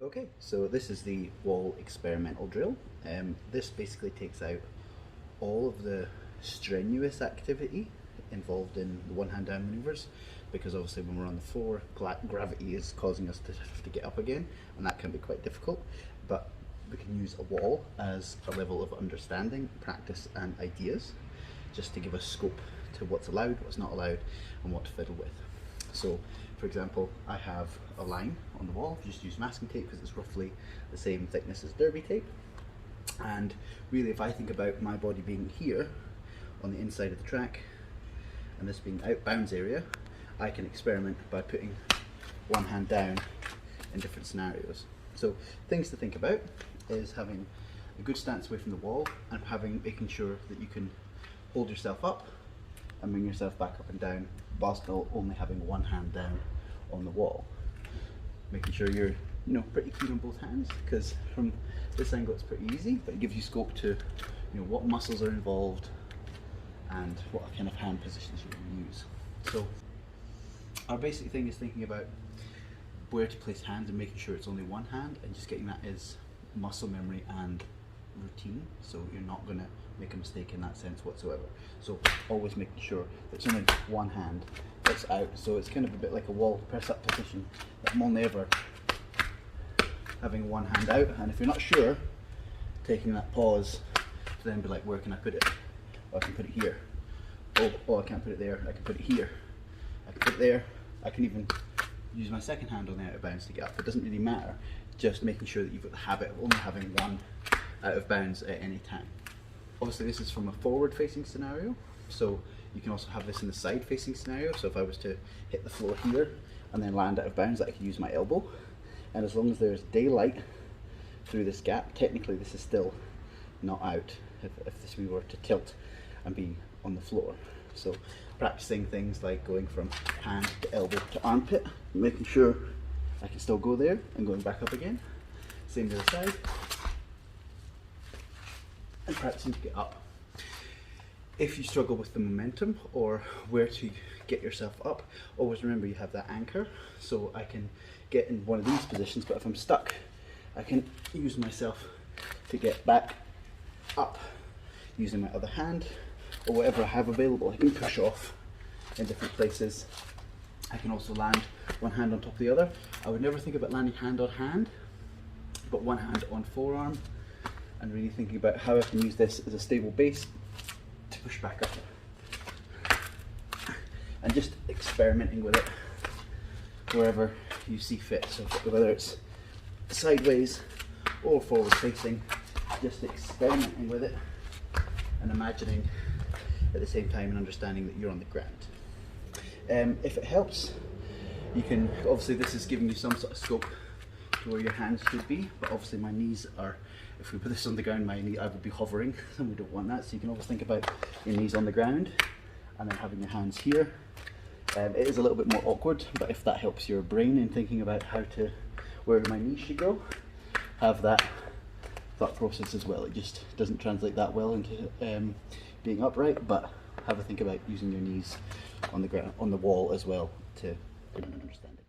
Okay, so this is the wall experimental drill. This basically takes out all of the strenuous activity involved in the one hand down maneuvers, because obviously when we're on the floor, gravity is causing us to have to get up again, and that can be quite difficult. But we can use a wall as a level of understanding, practice, and ideas, just to give us scope to what's allowed, what's not allowed, and what to fiddle with. So, for example, I have a line on the wall. I've just used masking tape because it's roughly the same thickness as derby tape. And really, if I think about my body being here on the inside of the track and this being out bounds area, I can experiment by putting one hand down in different scenarios. So things to think about is having a good stance away from the wall and making sure that you can hold yourself up and bring yourself back up and down while still only having one hand down on the wall. Making sure you're pretty keen on both hands, because from this angle it's pretty easy, but it gives you scope to what muscles are involved and what kind of hand positions you can use. So our basic thing is thinking about where to place hands and making sure it's only one hand, and just getting that as muscle memory and routine, so you're not going to make a mistake in that sense whatsoever. So always making sure that it's only one hand that's out, so it's kind of a bit like a wall press up position, that I'm only ever having one hand out, and if you're not sure, taking that pause to then be like, where can I put it? Oh, I can put it here. Oh, I can't put it there. I can put it here. I can put it there. I can even use my second hand on the out of bounds to get up. It doesn't really matter, just making sure that you've got the habit of only having one out of bounds at any time. Obviously this is from a forward facing scenario, so you can also have this in the side facing scenario. So if I was to hit the floor here and then land out of bounds, I could use my elbow, and as long as there's daylight through this gap, technically this is still not out if we were to tilt and be on the floor. So practicing things like going from hand to elbow to armpit, making sure I can still go there and going back up again. Same to the side. And practicing to get up. If you struggle with the momentum or where to get yourself up, always remember you have that anchor. So I can get in one of these positions, but if I'm stuck, I can use myself to get back up using my other hand or whatever I have available. I can push off in different places. I can also land one hand on top of the other. I would never think about landing hand on hand, but one hand on forearm, and really thinking about how I can use this as a stable base to push back up. And just experimenting with it wherever you see fit. So whether it's sideways or forward facing, just experimenting with it and imagining at the same time and understanding that you're on the ground. If it helps, you can, obviously this is giving you some sort of scope to where your hands should be, but obviously my knees are, if we put this on the ground, I would be hovering, and we don't want that. So you can always think about your knees on the ground and then having your hands here. It is a little bit more awkward, but if that helps your brain in thinking about where my knees should go, have that thought process as well. It just doesn't translate that well into being upright, but have a think about using your knees on the ground, on the wall as well, to understand it.